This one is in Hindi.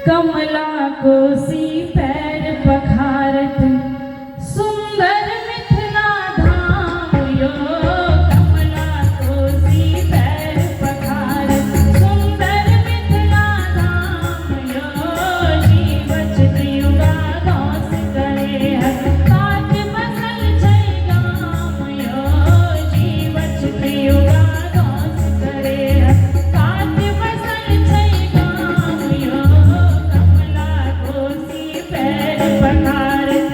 कमला कोसी पैर पखारत सुंदर मिथिला धाम यो। कमला कोसी पैर पखारत सुंदर मिथिला धाम यो। जीवछ त्रियुगा दास करे हर काज बसल छै गाम यो। जीवछ त्रियुगा दास करे हर काज बसल छै गाम यो। कमला कोसी पैर पखारत